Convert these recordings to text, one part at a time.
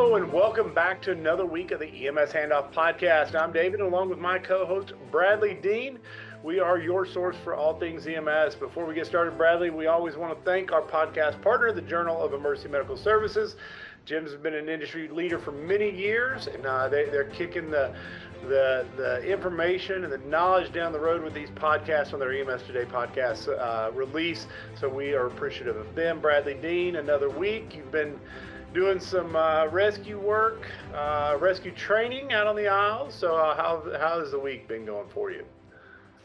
Hello and welcome back to another week of the EMS Handoff Podcast. I'm David, along with my co-host Bradley Dean. We are your source for all things EMS. Before we get started, Bradley, we always want to thank our podcast partner, the Journal of Emergency Medical Services. Jim's been an industry leader for many years, and they're kicking the information and the knowledge down the road with these podcasts on their EMS Today podcast release. So we are appreciative of them. Bradley Dean, another week. You've been doing some rescue work, rescue training out on the aisles. So how has the week been going for you?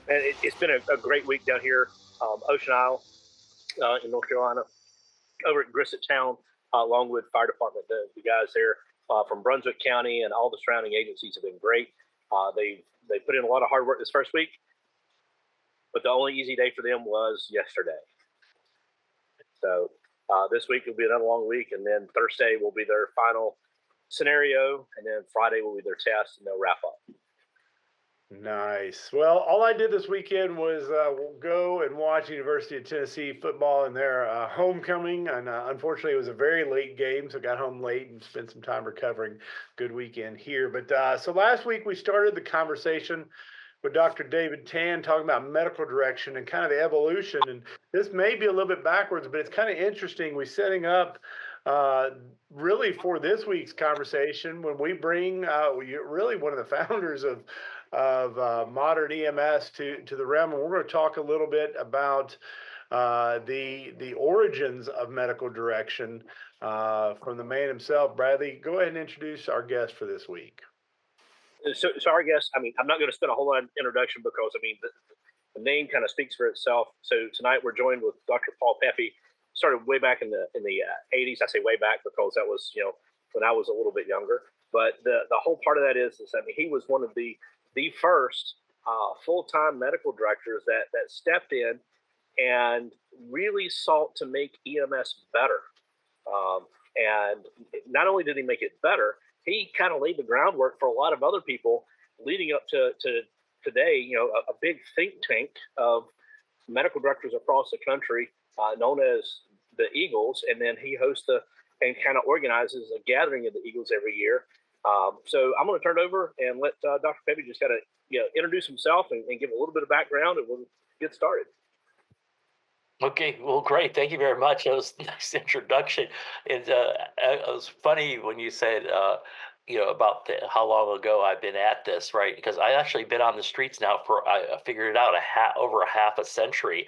And it's been a great week down here, Ocean Isle in North Carolina, over at Grisset Town, along with fire department. The guys there from Brunswick County and all the surrounding agencies have been great. They put in a lot of hard work this first week, but the only easy day for them was yesterday. So this week will be another long week, and then Thursday will be their final scenario, and then Friday will be their test, and they'll wrap up. Nice. Well, all I did this weekend was go and watch University of Tennessee football in their homecoming, and unfortunately it was a very late game, so got home late and spent some time recovering. Good weekend here. But so last week we started the conversation with Dr. David Tan talking about medical direction and kind of the evolution. And this may be a little bit backwards, but it's kind of interesting. We're setting up really for this week's conversation when we bring really one of the founders of modern EMS to the realm. And we're going to talk a little bit about the origins of medical direction from the man himself. Bradley, go ahead and introduce our guest for this week. So our guest, I'm not going to spend a whole lot of introduction because, the name kind of speaks for itself. So tonight we're joined with Dr. Paul Pepe. Started way back in the 80s. I say way back because that was, when I was a little bit younger. But the whole part of that is he was one of the first full-time medical directors that stepped in and really sought to make EMS better. And not only did he make it better, he kind of laid the groundwork for a lot of other people leading up to today, a big think tank of medical directors across the country known as the Eagles. And then he hosts and kind of organizes a gathering of the Eagles every year. So I'm going to turn it over and let Dr. Pepe just kind of introduce himself and give a little bit of background, and we'll get started. Okay, well, great. Thank you very much. That was a nice introduction. It was funny when you said, about how long ago I've been at this, right? Because I actually been on the streets now I figured it out, over a half a century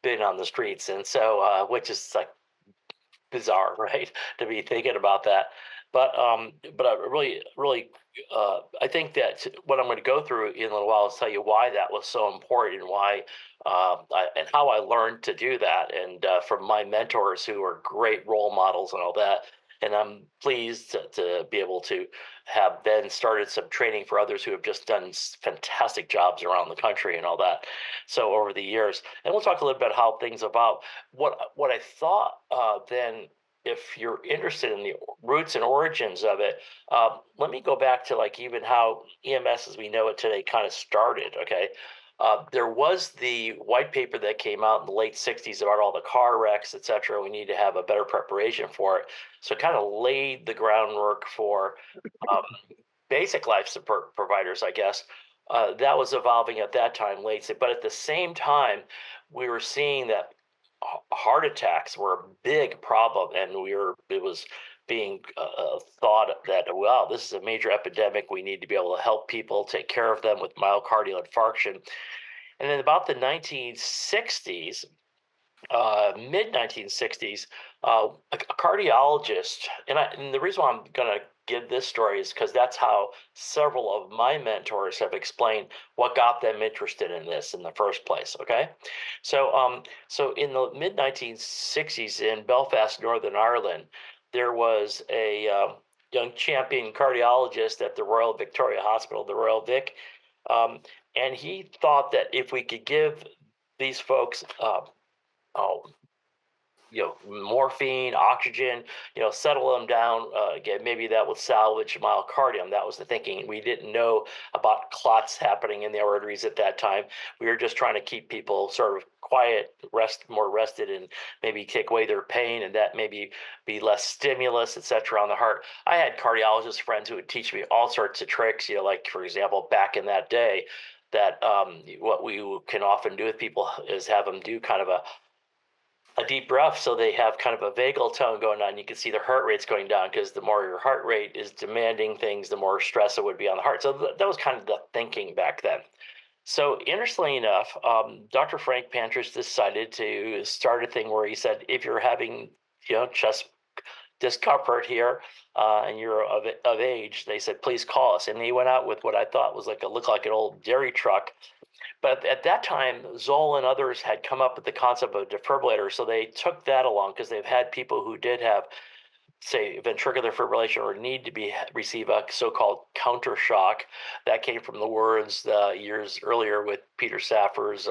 been on the streets. And so, which is like bizarre, right? To be thinking about that. But I really, I think that what I'm going to go through in a little while is tell you why that was so important, and why and how I learned to do that, and from my mentors who are great role models and all that. And I'm pleased to be able to have then started some training for others who have just done fantastic jobs around the country and all that. So over the years, and we'll talk a little bit how things about what I thought then. If you're interested in the roots and origins of it, let me go back to even how EMS as we know it today kind of started, okay? There was the white paper that came out in the late 60s about all the car wrecks, et cetera. We need to have a better preparation for it. So it kind of laid the groundwork for basic life support providers, I guess. That was evolving at that time, but at the same time, we were seeing that heart attacks were a big problem, and it was being thought that, wow, this is a major epidemic. We need to be able to help people, take care of them with myocardial infarction. And then about the 1960s, mid 1960s, a cardiologist, and the reason why I'm going to give this story is because that's how several of my mentors have explained what got them interested in this in the first place. Okay, so in the mid 1960s in Belfast, Northern Ireland, there was a young champion cardiologist at the Royal Victoria Hospital, the Royal Vic, and he thought that if we could give these folks morphine, oxygen, settle them down. Again, maybe that would salvage myocardium. That was the thinking. We didn't know about clots happening in the arteries at that time. We were just trying to keep people sort of quiet, more rested, and maybe take away their pain, and that maybe be less stimulus, etc. on the heart. I had cardiologist friends who would teach me all sorts of tricks, like, for example, back in that day, that what we can often do with people is have them do kind of a deep breath, so they have kind of a vagal tone going on. You can see their heart rate's going down, because the more your heart rate is demanding things, the more stress it would be on the heart. So that was kind of the thinking back then. So interestingly enough, Dr. Frank Pantridge decided to start a thing where he said, if you're having chest discomfort here, and you're of age, they said, please call us. And he went out with what I thought was looked like an old dairy truck. But at that time, Zoll and others had come up with the concept of a defibrillator. So they took that along, because they've had people who did have, say, ventricular fibrillation or need to receive a so-called counter shock. That came from the words years earlier with Peter Saffer's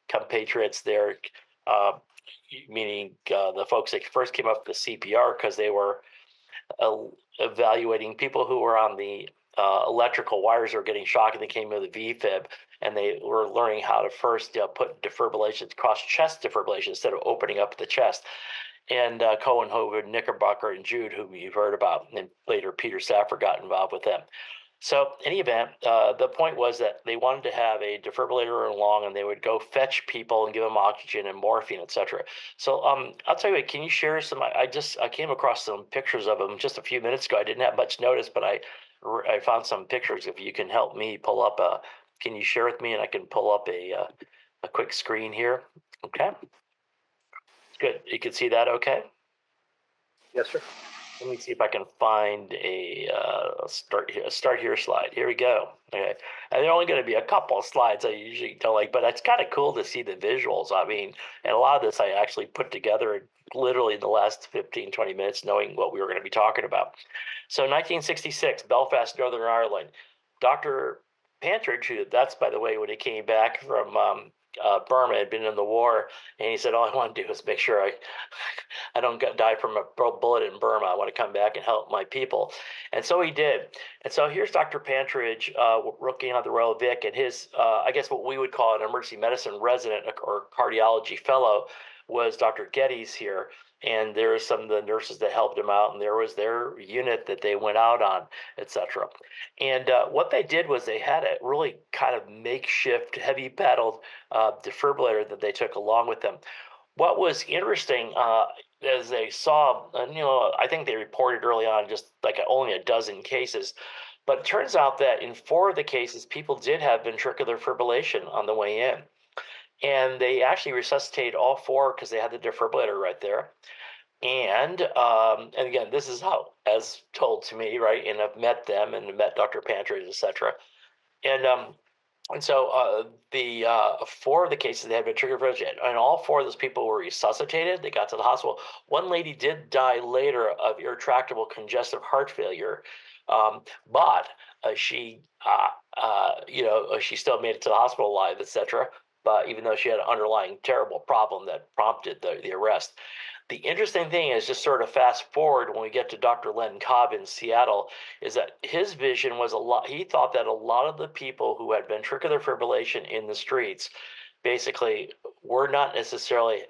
compatriots there, meaning the folks that first came up with the CPR, because they were evaluating people who were on the electrical wires or getting shocked, and they came with a VFib, and they were learning how to first put defibrillation, cross chest defibrillation, instead of opening up the chest. And Cohenhoven, Knickerbocker, and Jude, whom you've heard about, and later Peter Saffer got involved with them. So in any event, the point was that they wanted to have a defibrillator along, and they would go fetch people and give them oxygen and morphine, etc. So I'll tell you what, can you share some? I came across some pictures of them just a few minutes ago. I didn't have much notice, but I found some pictures. If you can help me pull up can you share with me, and I can pull up a quick screen here? Okay, good. You can see that, okay? Yes, sir. Let me see if I can find a start here slide. Here we go. Okay, and there are only going to be a couple of slides I usually don't like, but it's kind of cool to see the visuals. I mean, and a lot of this I actually put together literally in the last 15, 20 minutes, knowing what we were going to be talking about. So 1966, Belfast, Northern Ireland. Dr. Pantridge, that's, by the way, when he came back from Burma, had been in the war, and he said, all I want to do is make sure I don't die from a bullet in Burma. I want to come back and help my people. And so he did. And so here's Dr. Pantridge working on the Royal Vic, and his, I guess what we would call an emergency medicine resident or cardiology fellow was Dr. Geddes here. And there were some of the nurses that helped him out, and there was their unit that they went out on, etc. And what they did was they had a really kind of makeshift, heavy paddled defibrillator that they took along with them. What was interesting, as they saw, I think they reported early on just like only a dozen cases, but it turns out that in 4 of the cases, people did have ventricular fibrillation on the way in. And they actually resuscitated all 4 because they had the defibrillator right there. And again, this is how, as told to me, right? And I've met them and met Dr. Pantridge, etc. And so the 4 of the cases, they had ventricular fibrillation, and all 4 of those people were resuscitated. They got to the hospital. One lady did die later of irretractable congestive heart failure, but she still made it to the hospital alive, etc. But even though she had an underlying terrible problem that prompted the arrest. The interesting thing is, just sort of fast forward when we get to Dr. Len Cobb in Seattle, is that his vision was he thought that a lot of the people who had ventricular fibrillation in the streets basically were not necessarily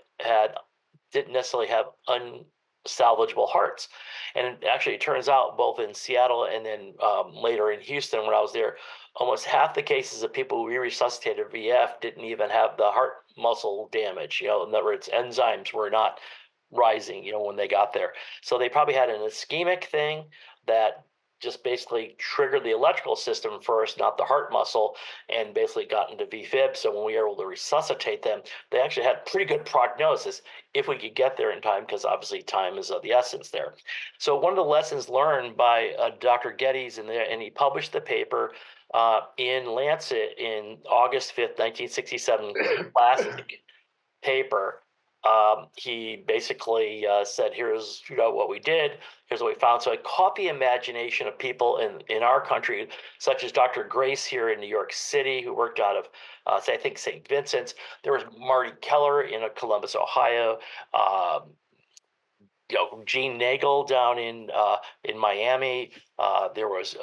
didn't necessarily have unsalvageable hearts. And actually, it turns out both in Seattle and then later in Houston, when I was there, almost half the cases of people who we resuscitated VF didn't even have the heart muscle damage. In other words, enzymes were not rising, when they got there. So they probably had an ischemic thing that just basically triggered the electrical system first, not the heart muscle, and basically got into VFib. So when we were able to resuscitate them, they actually had pretty good prognosis if we could get there in time, because obviously time is of the essence there. So one of the lessons learned by Dr. Geddes and he published the paper in Lancet in August 5th, 1967, classic paper. He basically said, here's what we did, here's what we found. So it caught the imagination of people in our country, such as Dr. Grace here in New York City, who worked out of, I think, St. Vincent's. There was Marty Keller in Columbus, Ohio. Gene Nagel down in Miami. There was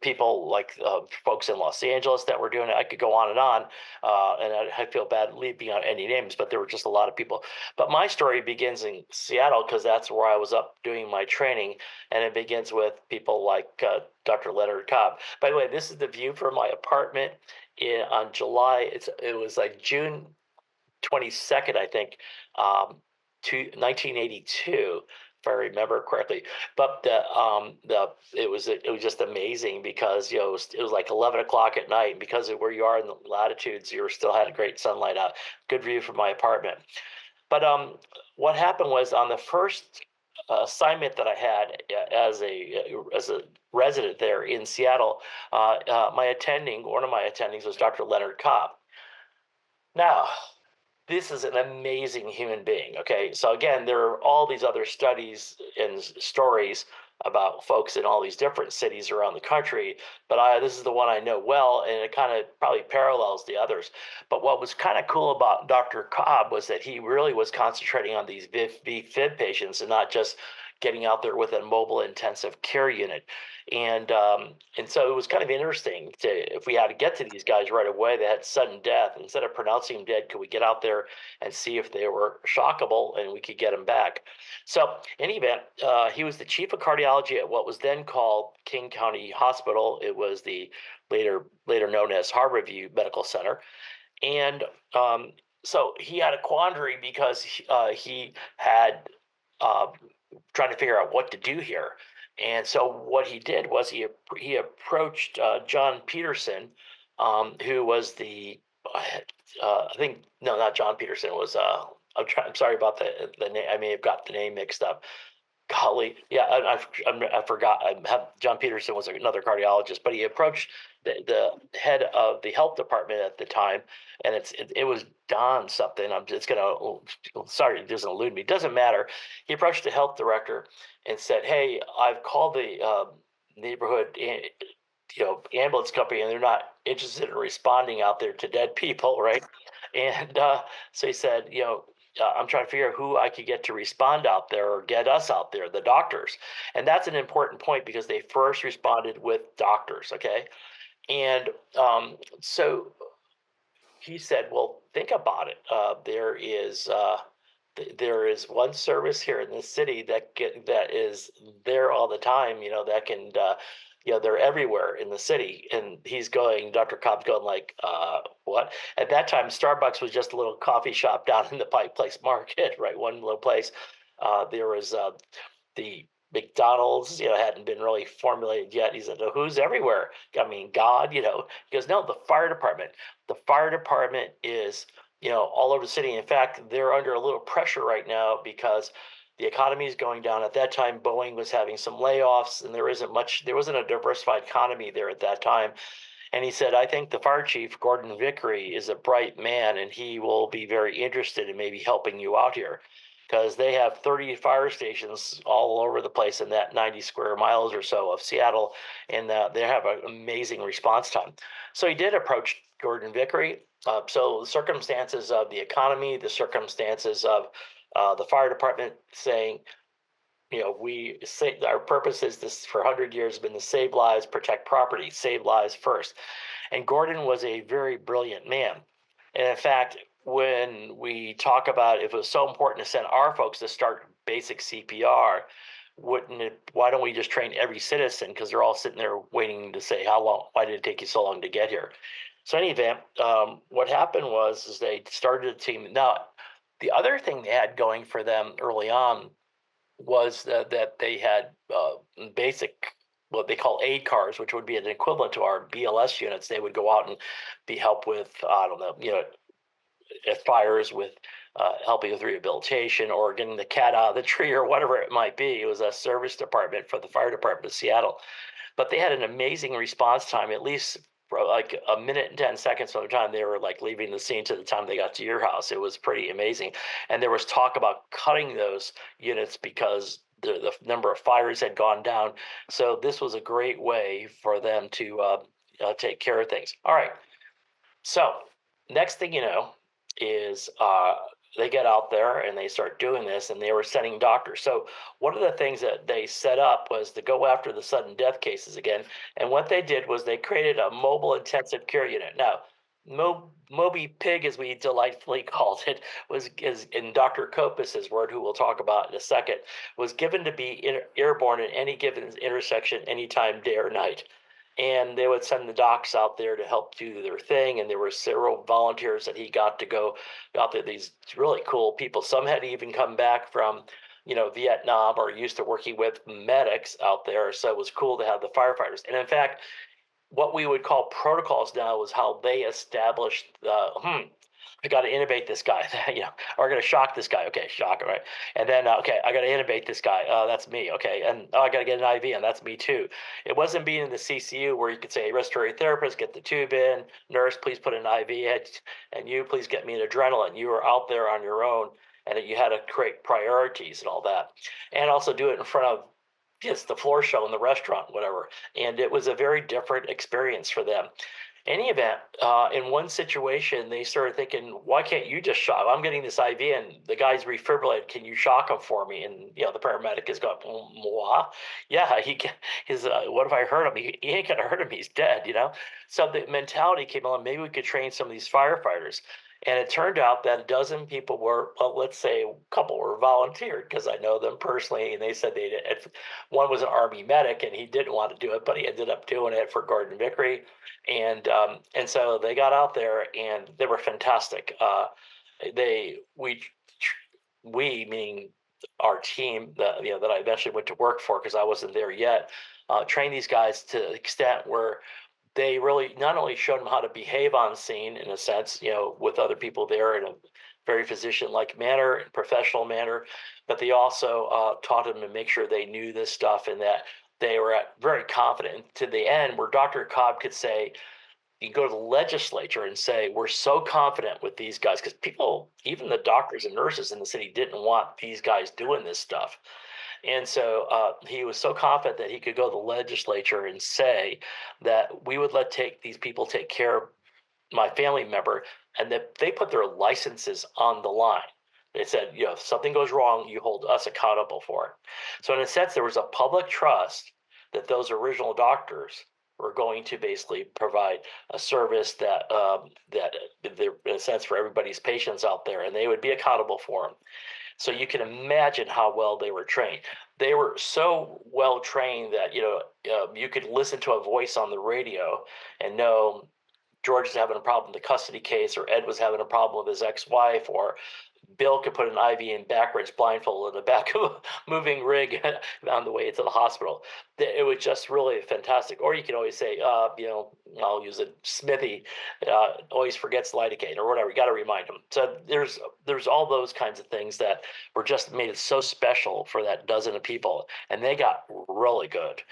people like folks in Los Angeles that were doing it. I could go on, and I feel bad leaving out any names, but there were just a lot of people. But my story begins in Seattle because that's where I was up doing my training, and it begins with people like Dr. Leonard Cobb. By the way, this is the view from my apartment on July. It was like June 22nd, I think, to 1982, if I remember correctly. But it was just amazing because it was like 11 o'clock at night, and because of where you are in the latitudes, you still had a great sunlight out. Good view from my apartment. But what happened was on the first assignment that I had as a resident there in Seattle, one of my attendings was Dr. Leonard Cobb. Now, this is an amazing human being. Okay. So again, there are all these other studies and stories about folks in all these different cities around the country, but this is the one I know well, and it kind of probably parallels the others. But what was kind of cool about Dr. Cobb was that he really was concentrating on these VFib patients and not just getting out there with a mobile intensive care unit. And so it was kind of interesting if we had to get to these guys right away that had sudden death, instead of pronouncing them dead, could we get out there and see if they were shockable and we could get them back? So in any event, he was the chief of cardiology at what was then called King County Hospital. It was the later known as Harborview Medical Center. And so he had a quandary because he had trying to figure out what to do here. And so what he did was he approached John Peterson, who was I think, no, not John Peterson, was I'm sorry about the name. I may have got the name mixed up. Golly, yeah, I forgot. John Peterson was another cardiologist, but he approached the head of the health department at the time, and it was Don something. Sorry, it doesn't elude me. It doesn't matter. He approached the health director and said, "Hey, I've called the neighborhood, ambulance company, and they're not interested in responding out there to dead people, right?" And so he said, I'm trying to figure out who I could get to respond out there or get us out there, the doctors. And that's an important point because they first responded with doctors. Okay. And so he said, well, think about it. There is one service here in the city that is there all the time, that can, they're everywhere in the city. And Dr. Cobb's going like, what? At that time, Starbucks was just a little coffee shop down in the Pike Place Market, right? One little place. There was the McDonald's, hadn't been really formulated yet. He said, oh, who's everywhere? I mean, God, He goes, no, the fire department. The fire department is, all over the city. In fact, they're under a little pressure right now because the economy is going down. At that time, Boeing was having some layoffs, and there wasn't a diversified economy there at that time. And he said, I think the fire chief, Gordon Vickery, is a bright man, and he will be very interested in maybe helping you out here, because they have 30 fire stations all over the place in that 90 square miles or so of Seattle, and they have an amazing response time. So he did approach Gordon Vickery. So the circumstances of the economy, the circumstances of the fire department saying, our purpose is this for 100 years has been to save lives, protect property, save lives first. And Gordon was a very brilliant man. And in fact, when we talk about if it was so important to send our folks to start basic CPR, why don't we just train every citizen? Because they're all sitting there waiting to say, why did it take you so long to get here? So in any event, what happened is they started a team. Now, the other thing they had going for them early on was that they had basic, what they call aid cars, which would be an equivalent to our BLS units. They would go out and be help with, I don't know, fires, with helping with rehabilitation or getting the cat out of the tree or whatever it might be. It was a service department for the fire department of Seattle. But they had an amazing response time, at least for like a minute and 10 seconds from the time they were like leaving the scene to the time they got to your house. It was pretty amazing. And there was talk about cutting those units because the number of fires had gone down. So this was a great way for them to take care of things. All right. So next thing you know is they get out there and they start doing this, and they were sending doctors. So one of the things that they set up was to go after the sudden death cases again. And what they did was they created a mobile intensive care unit. Now, Moby Pig, as we delightfully called it, is in Dr. Copus's word, who we'll talk about in a second, was given to be airborne at any given intersection, anytime, day or night. And they would send the docs out there to help do their thing. And there were several volunteers that he got to go out there, these really cool people. Some had even come back from, Vietnam, or used to working with medics out there. So it was cool to have the firefighters. And in fact, what we would call protocols now was how they established, I got to intubate this guy, or I got to shock this guy. Okay, shock, right? And then, okay, I got to intubate this guy. That's me. Okay, and I got to get an IV, and that's me too. It wasn't being in the CCU where you could say, respiratory therapist, get the tube in, nurse, please put an IV in, and you, please get me an adrenaline. You were out there on your own, and you had to create priorities and all that, and also do it in front of just the floor show in the restaurant, whatever. And it was a very different experience for them. Any event, in one situation, they started thinking, why can't you just shock? I'm getting this IV and the guy's refibrillated. Can you shock him for me? And, the paramedic is going, moi? Yeah, he can. What if I hurt him? He ain't going to hurt him. He's dead, So the mentality came along, maybe we could train some of these firefighters. And it turned out that a dozen people were, well, let's say a couple were volunteered, because I know them personally. And they said one was an Army medic and he didn't want to do it, but he ended up doing it for Gordon Vickery. And so they got out there and they were fantastic. We meaning our team that I eventually went to work for, because I wasn't there yet, trained these guys to the extent where they really not only showed them how to behave on scene, in a sense, with other people there in a very physician-like manner and professional manner, but they also taught them to make sure they knew this stuff and that they were very confident to the end where Dr. Cobb could say, you can go to the legislature and say, we're so confident with these guys, because people, even the doctors and nurses in the city, didn't want these guys doing this stuff. And so he was so confident that he could go to the legislature and say that we would let these people take care of my family member, and that they put their licenses on the line. They said, if something goes wrong, you hold us accountable for it. So in a sense, there was a public trust that those original doctors were going to basically provide a service that in a sense, for everybody's patients out there, and they would be accountable for them. So you can imagine how well they were trained. They were so well trained that, you could listen to a voice on the radio and know George is having a problem with the custody case, or Ed was having a problem with his ex-wife, or Bill could put an IV in backwards blindfold in the back of a moving rig on the way to the hospital. It was just really fantastic. Or you can always say, I'll use a Smithy, always forgets lidocaine or whatever. You got to remind him. So there's all those kinds of things that were just made it so special for that dozen of people, and they got really good.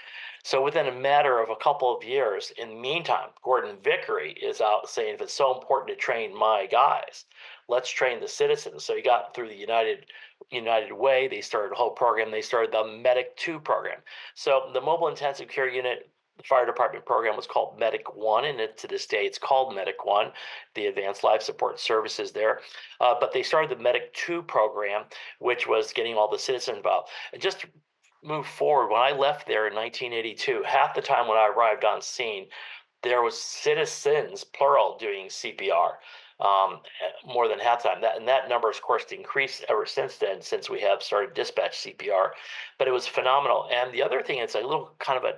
So within a matter of a couple of years, in the meantime, Gordon Vickery is out saying, if it's so important to train my guys, let's train the citizens. So he got through the United Way. They started a whole program. They started the Medic 2 program. So the Mobile Intensive Care Unit, the fire department program, was called Medic 1, and to this day it's called Medic 1, the Advanced Life Support Services there. But they started the Medic 2 program, which was getting all the citizens involved. And just move forward, when I left there in 1982, half the time when I arrived on scene, there was citizens, plural, doing CPR. More than half the time. That number, of course, increased ever since then, since we have started dispatch CPR. But it was phenomenal. And the other thing, it's a little kind of an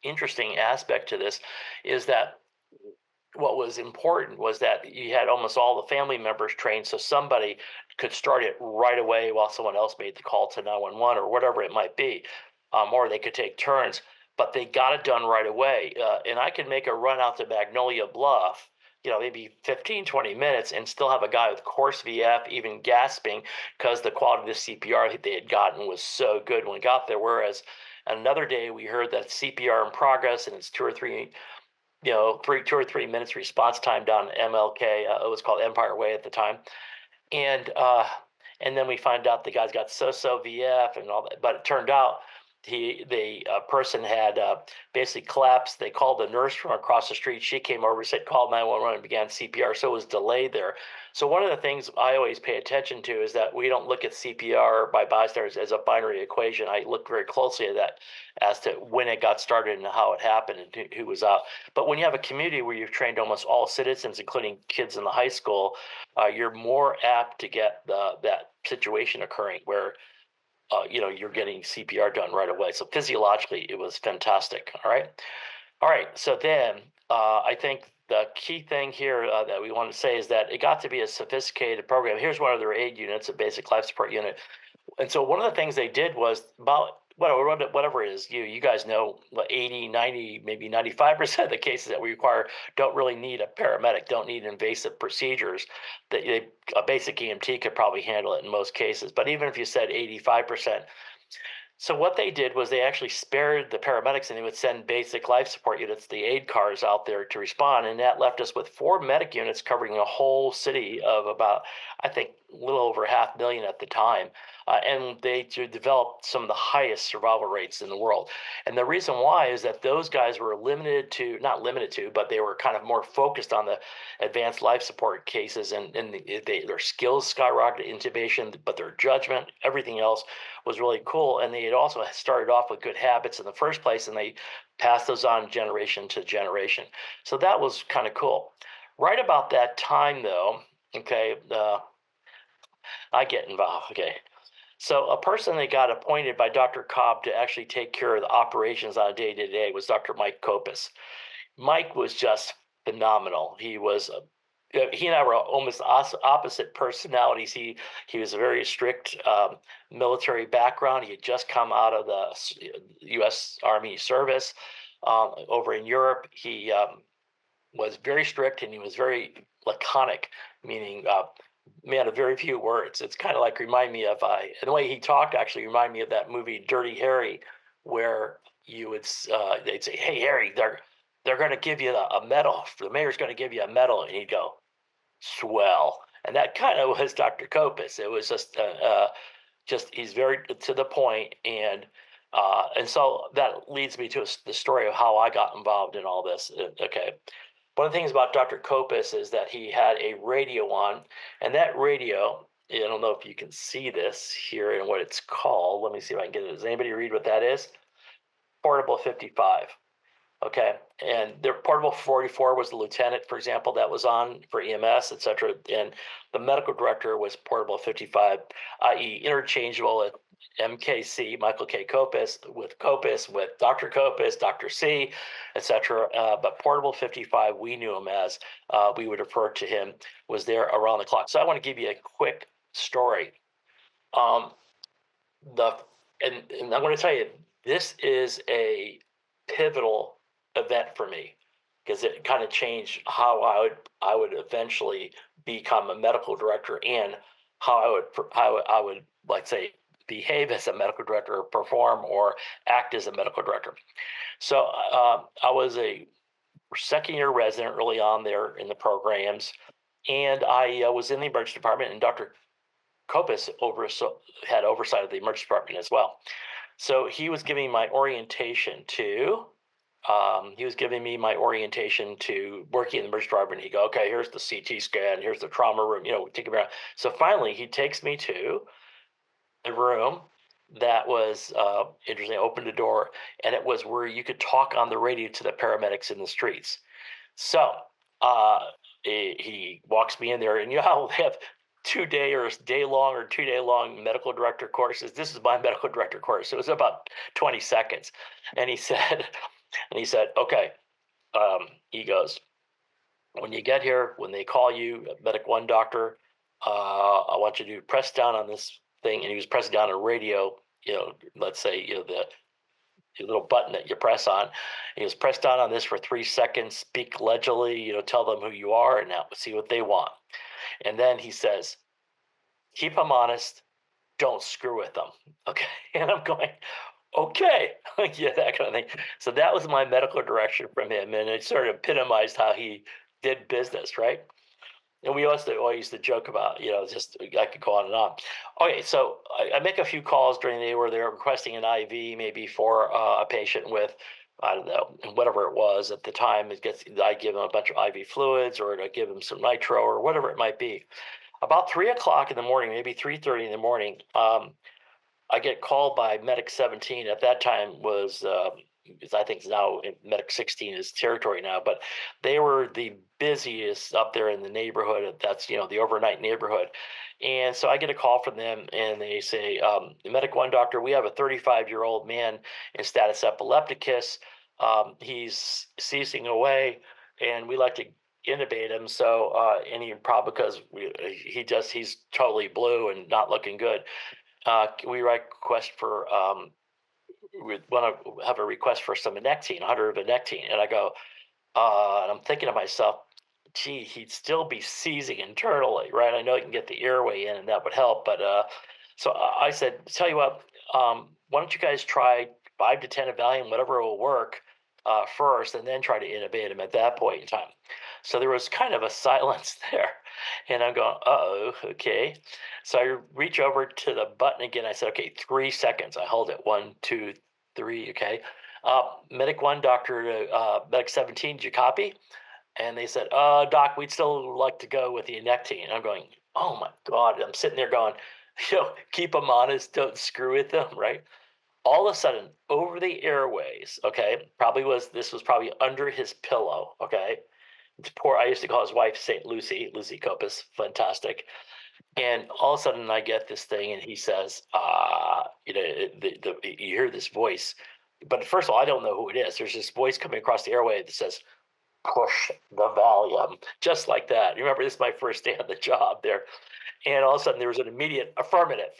interesting aspect to this, is that what was important was that you had almost all the family members trained, so somebody could start it right away while someone else made the call to 911 or whatever it might be, or they could take turns, but they got it done right away. And I could make a run out to Magnolia Bluff, maybe 15, 20 minutes, and still have a guy with coarse VF even gasping because the quality of the CPR that they had gotten was so good when we got there. Whereas another day we heard that CPR in progress, and it's 2 or 3 minutes response time down MLK. It was called Empire Way at the time. And then we find out the guy's got so VF and all that. But it turned out the person had basically collapsed. They called the nurse from across the street. She came over, said, called 911 and began CPR. So it was delayed there. So one of the things I always pay attention to is that we don't look at CPR by bystanders as a binary equation. I look very closely at that as to when it got started and how it happened and who was out. But when you have a community where you've trained almost all citizens, including kids in the high school, you're more apt to get that situation occurring where you're getting CPR done right away. So physiologically, it was fantastic. All right. So then I think the key thing here that we want to say is that it got to be a sophisticated program. Here's one of their aid units, a basic life support unit. And so one of the things they did was about whatever it is, you guys know, 80, 90, maybe 95% of the cases that we require don't really need a paramedic, don't need invasive procedures. That a basic EMT could probably handle it in most cases. But even if you said 85%, so what they did was they actually spared the paramedics and they would send basic life support units, the aid cars out there to respond. And that left us with 4 medic units covering a whole city of about, I think, a little over 500,000 at the time. And they developed some of the highest survival rates in the world. And the reason why is that those guys were not limited to, but they were kind of more focused on the advanced life support cases, and their skills skyrocketed, intubation, but their judgment, everything else was really cool. And they had also started off with good habits in the first place, and they passed those on generation to generation. So that was kind of cool. Right about that time, though, okay, I get involved. Okay. So a person that got appointed by Dr. Cobb to actually take care of the operations on a day-to-day was Dr. Mike Kopis. Mike was just phenomenal. He and I were almost opposite personalities. He was a very strict military background. He had just come out of the U.S. Army service over in Europe. He was very strict and he was very laconic, meaning man of very few words. It's kind of like and the way he talked actually reminded me of that movie Dirty Harry, where they'd say, "Hey Harry, they're going to give you a medal. The mayor's going to give you a medal," and he'd go, "Swell." And that kind of was Dr. Kopis. It was just he's very to the point, and so that leads me to the story of how I got involved in all this. Okay. One of the things about Dr. Kopis is that he had a radio on, and that radio, I don't know if you can see this here and what it's called. Let me see if I can get it. Does anybody read what that is? Portable 55. Okay. And their portable 44 was the lieutenant, for example, that was on for EMS, et cetera. And the medical director was portable 55, i.e. interchangeable at MKC, Michael K. Kopis, with Dr. Kopis, Dr. C, et cetera. But portable 55, we knew him as, we would refer to him, was there around the clock. So I want to give you a quick story. And I'm going to tell you, this is a pivotal event for me because it kind of changed how I would eventually become a medical director and how I would like say behave as a medical director, or perform or act as a medical director. So I was a second-year resident early on there in the programs, and I was in the emergency department, and Dr. Kopis had oversight of the emergency department as well. So he was giving my orientation to working in the emergency department. He'd go, "Okay, here's the CT scan, here's the trauma room, take him around." So finally, he takes me to a room that was interesting. I opened the door, and it was where you could talk on the radio to the paramedics in the streets. So he walks me in there, and how they have 2 day or day long medical director courses. This is my medical director course. It was about 20 seconds. And he said, "Okay," he goes, "when you get here, when they call you medic 1 doctor, I want you to press down on this thing." And he was pressing down a radio, let's say, the little button that you press on. He was pressed down on this for 3 seconds, speak legibly, tell them who you are and now see what they want. And then he says, "Keep them honest, don't screw with them." Okay. And I'm going, okay. Yeah, that kind of thing. So that was my medical direction from him. And it sort of epitomized how he did business, right? And we also always used to joke about, just I could go on and on. Okay, so I make a few calls during the day where they're requesting an IV, maybe for a patient with, I don't know, whatever it was at the time. I give them a bunch of IV fluids, or I give them some nitro, or whatever it might be. About 3 o'clock in the morning, maybe 3:30 in the morning, I get called by Medic 17. At that time was, I think now Medic 16 is territory now, but they were the busiest up there in the neighborhood. That's, the overnight neighborhood. And so I get a call from them, and they say, Medic 1 doctor, we have a 35-year-old man in status epilepticus. He's ceasing away, and we like to intubate him. So any problem, because he's totally blue and not looking good. We request for we want to have a request for some Anectine, 100 of Anectine, and I go, and I'm thinking to myself, gee, he'd still be seizing internally, right? I know he can get the airway in, and that would help, but so I said, tell you what, why don't you guys try 5 to 10 of Valium, whatever will work, first, and then try to intubate him at that point in time. So there was kind of a silence there, and I'm going, uh-oh, okay. So I reach over to the button again. I said, okay, 3 seconds. I hold it, 1, 2, 3, okay. Medic 1, Doctor, Medic 17, did you copy? And they said, Doc, we'd still like to go with the Anectine. And I'm going, oh my God. I'm sitting there going, keep them honest, don't screw with them, right? All of a sudden, over the airways, okay, this was probably under his pillow, okay. It's poor. I used to call his wife St. Lucy Copus, fantastic. And all of a sudden, I get this thing, and he says, you hear this voice, but first of all, I don't know who it is. There's this voice coming across the airway that says, push the Valium, just like that. You remember, this is my first day on the job there, and all of a sudden, there was an immediate affirmative,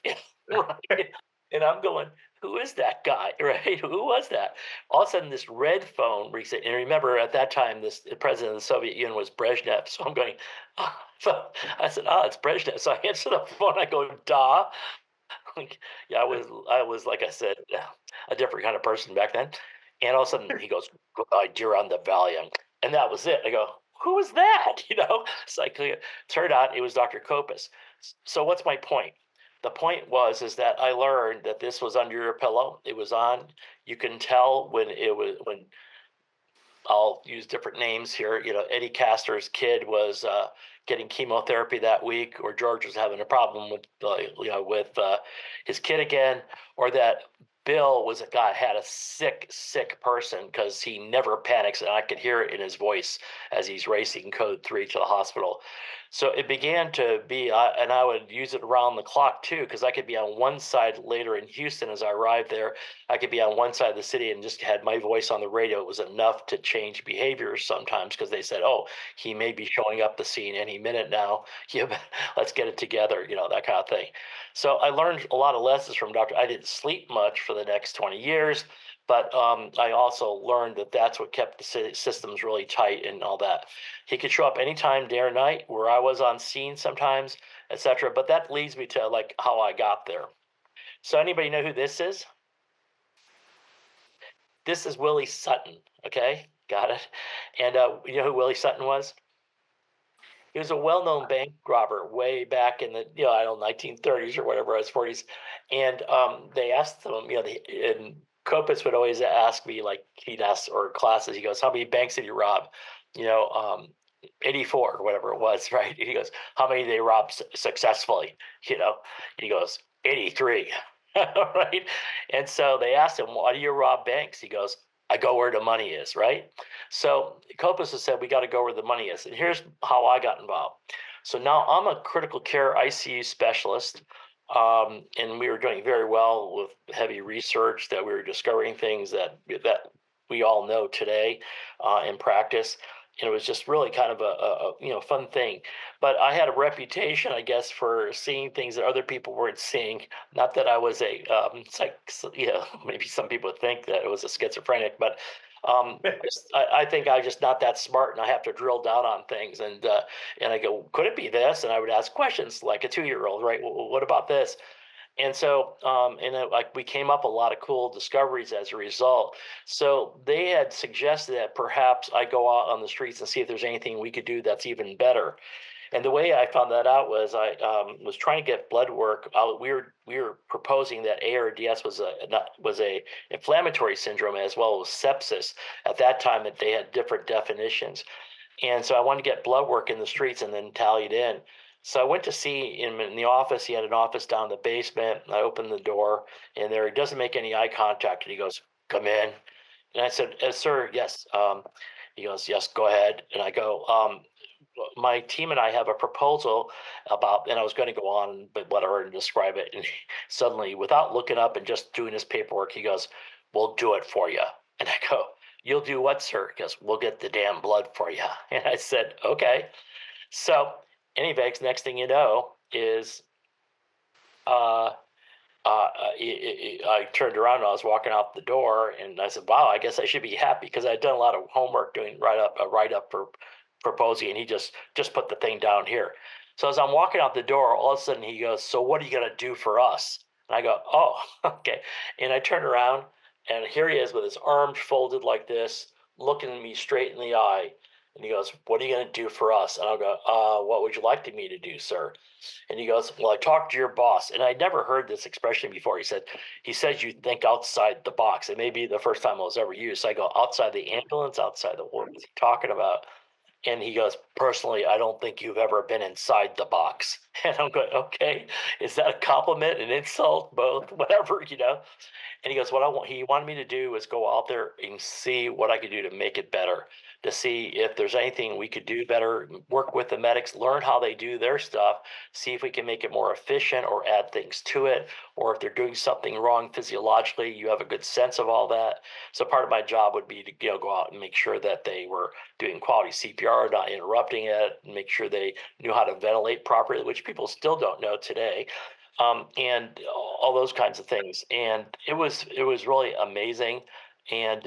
right? And I'm going, who is that guy, right? Who was that? All of a sudden, this red phone rings in. And remember, at that time, the president of the Soviet Union was Brezhnev. So I'm going, so I said, it's Brezhnev. So I answer the phone. I go, da. Yeah, I was, like I said, a different kind of person back then. And all of a sudden, he goes, you're on the Valium. And that was it. I go, who was that? It's like, turned out it was Dr. Copus. So what's my point? The point is that I learned that this was under your pillow. It was on. You can tell when I'll use different names here. Eddie Castor's kid was getting chemotherapy that week, or George was having a problem with his kid again, or that Bill had a sick person, because he never panics, and I could hear it in his voice as he's racing code 3 to the hospital. So it began to be, and I would use it around the clock too, because I could be on one side later in Houston as I arrived there. I could be on one side of the city and just had my voice on the radio. It was enough to change behaviors sometimes, because they said, oh, he may be showing up the scene any minute now. Let's get it together, that kind of thing. So I learned a lot of lessons from Dr. I didn't sleep much for the next 20 years, but I also learned that that's what kept the systems really tight and all that. He could show up anytime, day or night, where I was on scene sometimes, etc. But that leads me to how I got there. So anybody know who this is? This is Willie Sutton. Okay, got it. And you know who Willie Sutton was? He was a well-known bank robber way back in the 1930s or whatever it was, 40s. And they asked him, and Copus would always ask me, like he'd ask, or classes, he goes, how many banks did you rob? 84 or whatever it was, right? And he goes, how many did they rob successfully? And he goes, 83. Right? And so they asked him, why do you rob banks? He goes, I go where the money is, right? So Copus has said, we got to go where the money is. And here's how I got involved. So now I'm a critical care ICU specialist. And we were doing very well with heavy research, that we were discovering things that we all know today in practice. And it was just really kind of a fun thing. But I had a reputation, I guess, for seeing things that other people weren't seeing. Not that I was maybe some people think that it was a schizophrenic, but I think I'm just not that smart, and I have to drill down on things. And I go, could it be this? And I would ask questions like a 2-year-old, right? Well, what about this? And so, we came up a lot of cool discoveries as a result. So they had suggested that perhaps I go out on the streets and see if there's anything we could do that's even better. And the way I found that out was I was trying to get blood work. We were proposing that ARDS was a inflammatory syndrome as well as sepsis. At that time, that they had different definitions, and so I wanted to get blood work in the streets and then tally it in. So I went to see him in the office. He had an office down in the basement. I opened the door, and there he doesn't make any eye contact, and he goes, "Come in." And I said, "Sir, yes." He goes, "Yes, go ahead." And I go, "My team and I have a proposal about," and I was going to go on, but whatever, and describe it. And suddenly, without looking up and just doing his paperwork, he goes, "We'll do it for you." And I go, "You'll do what, sir?" He goes, "We'll get the damn blood for you." And I said, "Okay." So, anyways, next thing you know is, uh, I turned around and I was walking out the door, and I said, "Wow, I guess I should be happy," because I'd done a lot of homework doing a write up for proposing, and he just put the thing down here. So as I'm walking out the door, all of a sudden he goes, "So what are you gonna do for us?" And I go, "Oh, okay." And I turn around, and here he is with his arms folded like this, looking me straight in the eye. And he goes, "What are you gonna do for us?" And I'll go, "What would you like me to do, sir?" And he goes, "Well, I talked to your boss." And I'd never heard this expression before. He says you think outside the box. It may be the first time it was ever used. So I go, "Outside the ambulance, outside the, what was he talking about?" And he goes, "Personally, I don't think you've ever been inside the box." And I'm going, "Okay, is that a compliment, an insult, both, whatever, you know?" And he goes, he wanted me to do was go out there and see what I could do to make it better, to see if there's anything we could do better, work with the medics, learn how they do their stuff, see if we can make it more efficient or add things to it, or if they're doing something wrong physiologically, you have a good sense of all that. So part of my job would be to, go out and make sure that they were doing quality CPR, not interrupting it, and make sure they knew how to ventilate properly, which people still don't know today, and all those kinds of things. And it was really amazing, and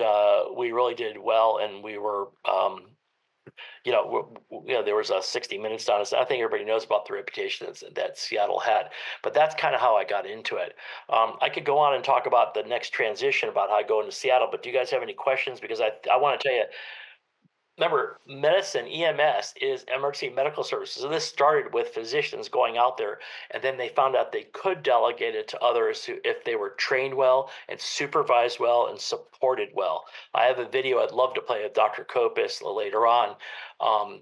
we really did well. And we were, there was a 60 Minutes down. I think everybody knows about the reputation that Seattle had, but that's kind of how I got into it. I could go on and talk about the next transition about how I go into Seattle, but do you guys have any questions? Because I want to tell you, remember, medicine, EMS, is emergency medical services. So this started with physicians going out there, and then they found out they could delegate it to others if they were trained well and supervised well and supported well. I have a video I'd love to play with Dr. Kopis later on,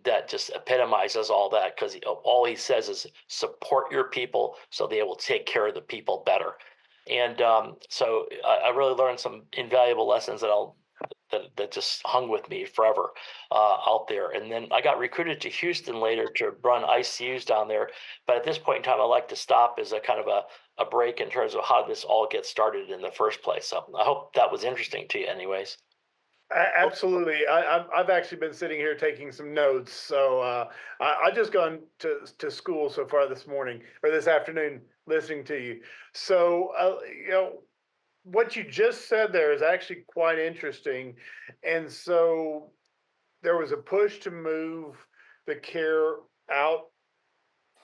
that just epitomizes all that, because all he says is support your people so they will take care of the people better. And so I really learned some invaluable lessons that just hung with me forever out there. And then I got recruited to Houston later to run ICUs down there. But at this point in time, I like to stop as a kind of a break in terms of how this all gets started in the first place. So I hope that was interesting to you anyways. Absolutely. I've actually been sitting here taking some notes. So I just gone to school so far this morning or this afternoon listening to you. So, what you just said there is actually quite interesting. And so there was a push to move the care out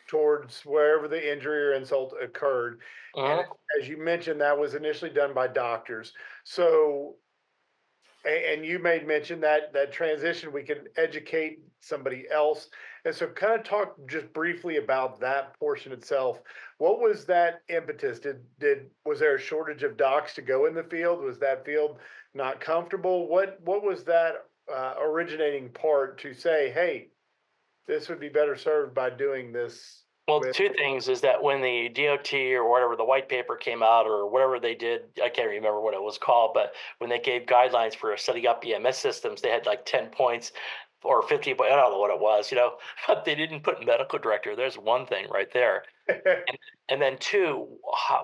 towards wherever the injury or insult occurred. And as you mentioned, that was initially done by doctors. So, and you made mention that transition, we can educate somebody else. And so kind of talk just briefly about that portion itself. What was that impetus? Was there a shortage of docs to go in the field? Was that field not comfortable? What was that originating part to say, hey, this would be better served by doing this? Well, two things is that when the DOT or whatever, the white paper came out or whatever they did, I can't remember what it was called, but when they gave guidelines for setting up EMS systems, they had like 10 points or 50, but I don't know what it was, but they didn't put medical director. There's one thing right there. And then two,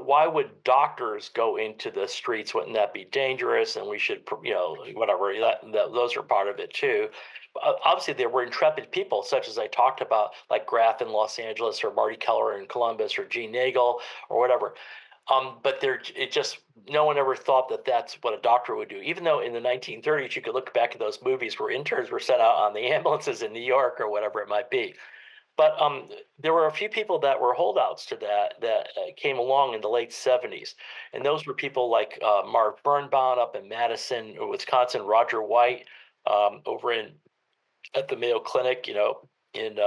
why would doctors go into the streets? Wouldn't that be dangerous? And we should, whatever, those are part of it too. Obviously, there were intrepid people, such as I talked about, like Graff in Los Angeles, or Marty Keller in Columbus, or Gene Nagel, or whatever. But no one ever thought that that's what a doctor would do. Even though in the 1930s, you could look back at those movies where interns were sent out on the ambulances in New York or whatever it might be. But there were a few people that were holdouts to that came along in the late 70s. And those were people like Mark Birnbaum up in Madison, Wisconsin, Roger White over at the Mayo Clinic, in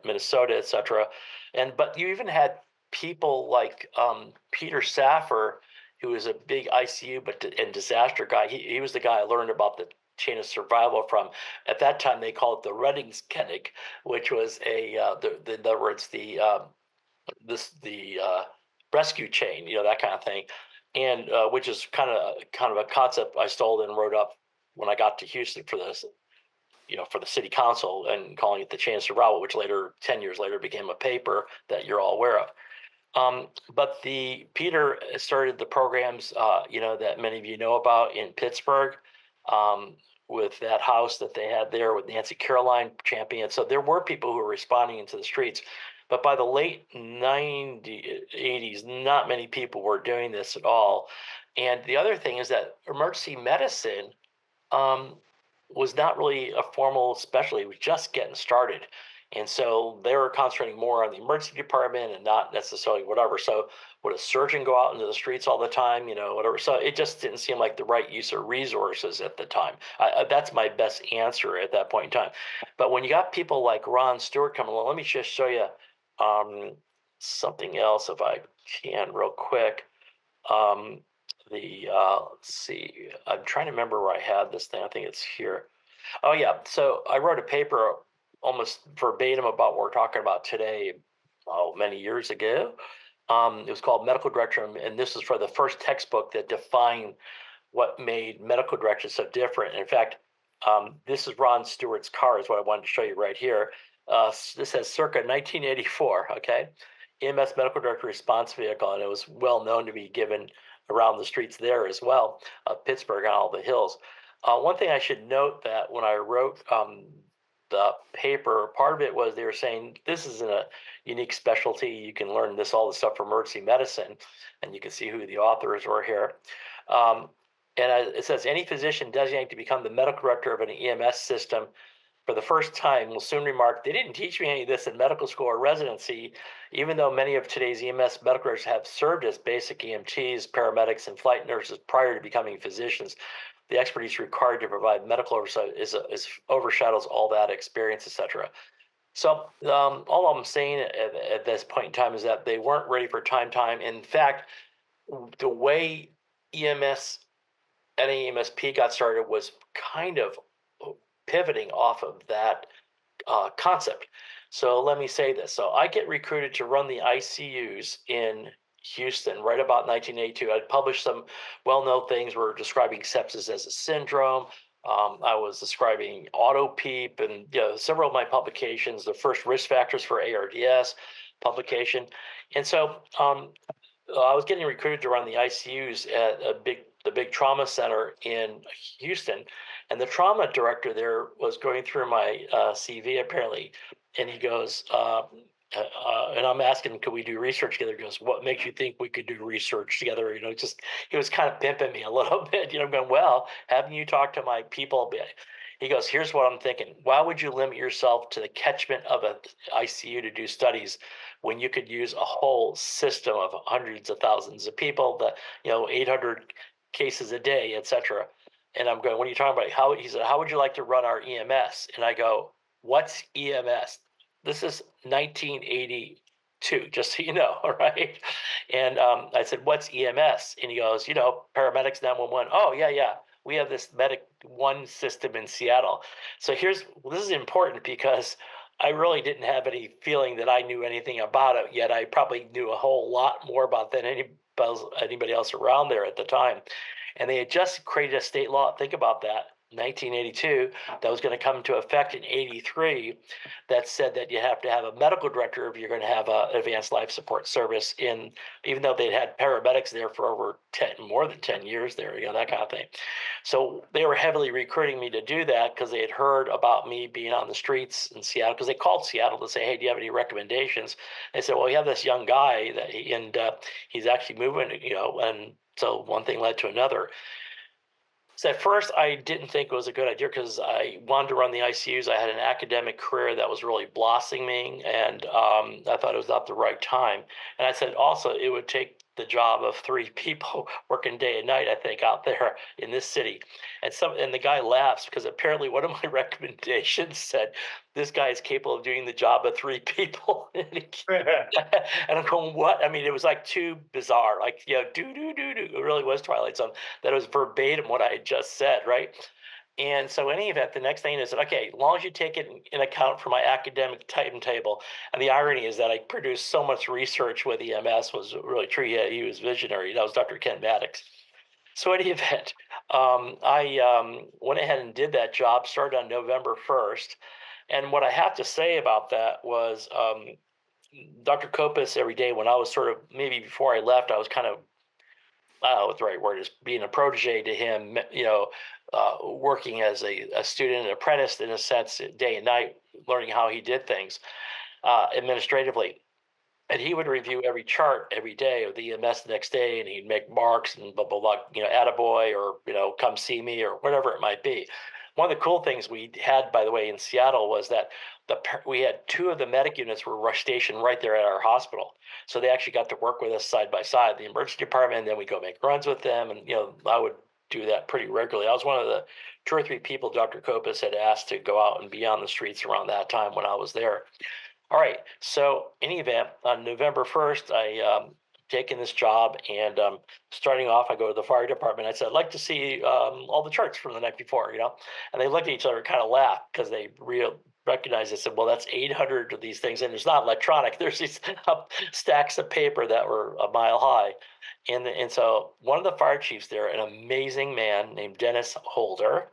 Minnesota, etc. But you even had people like Peter Saffer, who was a big ICU and disaster guy. He was the guy I learned about the chain of survival from. At that time, they called it the Rettungskenig, which was in other words, the rescue chain, that kind of thing, and which is kind of a concept I stole and wrote up when I got to Houston for this, for the city council, and calling it the chain of survival, which later, 10 years later, became a paper that you're all aware of. But Peter started the programs, that many of you know about in Pittsburgh, with that house that they had there with Nancy Caroline champion. So there were people who were responding into the streets. But by the late 80s, not many people were doing this at all. And the other thing is that emergency medicine was not really a formal specialty. It was just getting started. And so they were concentrating more on the emergency department and not necessarily whatever. So would a surgeon go out into the streets all the time, whatever? So it just didn't seem like the right use of resources at the time. That's my best answer at that point in time. But when you got people like Ron Stewart coming along, let me just show you something else if I can real quick. Let's see, I'm trying to remember where I had this thing. I think it's here. Oh yeah, so I wrote a paper almost verbatim about what we're talking about today, many years ago. It was called Medical Director, and this is for the first textbook that defined what made medical direction so different. In fact, this is Ron Stewart's car, is what I wanted to show you right here. This says circa 1984, okay? EMS Medical Director response vehicle, and it was well known to be given around the streets there as well, Pittsburgh on all the hills. One thing I should note that when I wrote the paper, part of it was they were saying this isn't a unique specialty. You can learn all the stuff from emergency medicine, and you can see who the authors were here. It says any physician designated to become the medical director of an EMS system for the first time will soon remark, they didn't teach me any of this in medical school or residency, even though many of today's EMS medical directors have served as basic EMTs, paramedics, and flight nurses prior to becoming physicians. The expertise required to provide medical oversight overshadows all that experience, etc. So all I'm saying at this point in time is that they weren't ready for time. In fact, the way NAEMSP got started was kind of pivoting off of that concept. So let me say this. So I get recruited to run the ICUs in Houston right about 1982. I published some well-known things. We're describing sepsis as a syndrome. I was describing auto-PEEP and several of my publications, the first risk factors for ARDS publication. And so I was getting recruited to run the ICUs at the big trauma center in Houston. And the trauma director there was going through my CV apparently. And he goes, and I'm asking, could we do research together? He goes, what makes you think we could do research together? He was kind of pimping me a little bit, I'm going, well, haven't you talked to my people a bit? He goes, here's what I'm thinking. Why would you limit yourself to the catchment of an ICU to do studies when you could use a whole system of hundreds of thousands of people, 800 cases a day, etc. And I'm going, what are you talking about? He said, how would you like to run our EMS? And I go, what's EMS? This is 1982, just so you know, all right? And I said, what's EMS? And he goes, paramedics 911. Oh, yeah. We have this Medic One system in Seattle. So this is important because I really didn't have any feeling that I knew anything about it, yet I probably knew a whole lot more about than anybody else around there at the time. And they had just created a state law, think about that, 1982, that was going to come into effect in 83, that said that you have to have a medical director if you're going to have an advanced life support service even though they'd had paramedics there for more than 10 years there, that kind of thing. So they were heavily recruiting me to do that because they had heard about me being on the streets in Seattle, because they called Seattle to say, hey, do you have any recommendations? They said, well, we have this young guy he's actually moving, and so one thing led to another. So at first, I didn't think it was a good idea because I wanted to run the ICUs. I had an academic career that was really blossoming, and I thought it was not the right time. And I said also it would take the job of 3 people working day and night, I think, out there in this city. And the guy laughs because apparently one of my recommendations said this guy is capable of doing the job of 3 people. And I'm going, what? I mean, it was like too bizarre. Like, do. It really was Twilight Zone. That was verbatim what I had just said, right? And so, in any event, the next thing is that, okay, as long as you take it in account for my academic timetable, and the irony is that I produced so much research with EMS was really true. He was visionary. That was Dr. Ken Maddox. So, in any event, I went ahead and did that job, started on November 1st. And what I have to say about that was Dr. Kopis every day when I was sort of, maybe before I left, I was kind of, I don't know what the right word is, being a protege to him, working as a student, an apprentice in a sense, day and night, learning how he did things administratively. And he would review every chart every day of the EMS the next day, and he'd make marks and blah, blah, blah, attaboy, or, come see me, or whatever it might be. One of the cool things we had, by the way, in Seattle was that we had 2 of the medic units were stationed right there at our hospital. So they actually got to work with us side by side, the emergency department, and then we go make runs with them. And, I would do that pretty regularly. I was one of the 2 or 3 people Dr. Kopis had asked to go out and be on the streets around that time when I was there. All right. So, in any event, on November 1st, I taken this job, and starting off, I go to the fire department. I said, I'd like to see all the charts from the night before, and they looked at each other and kind of laughed because they recognized. They said, well, that's 800 of these things, and it's not electronic. There's these stacks of paper that were a mile high. And so one of the fire chiefs there, an amazing man named Dennis Holder,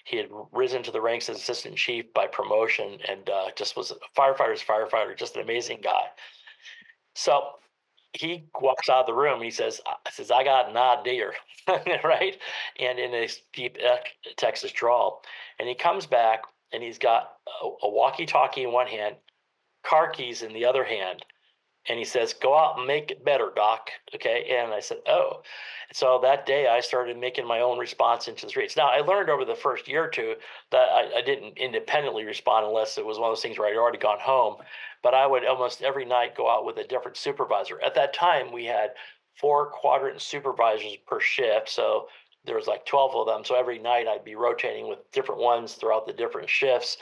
he had risen to the ranks as assistant chief by promotion, and just was a firefighter, just an amazing guy. So he walks out of the room and he says, I got an idea, right? And in a deep Texas drawl. And he comes back and he's got a walkie-talkie in one hand, car keys in the other hand. And he says, go out and make it better, Doc. Okay. And I said, oh. So that day I started making my own response into the streets. Now, I learned over the first year or two that I didn't independently respond unless it was one of those things where I'd already gone home. But I would almost every night go out with a different supervisor. At that time, we had 4 quadrant supervisors per shift. So there was like 12 of them. So every night I'd be rotating with different ones throughout the different shifts,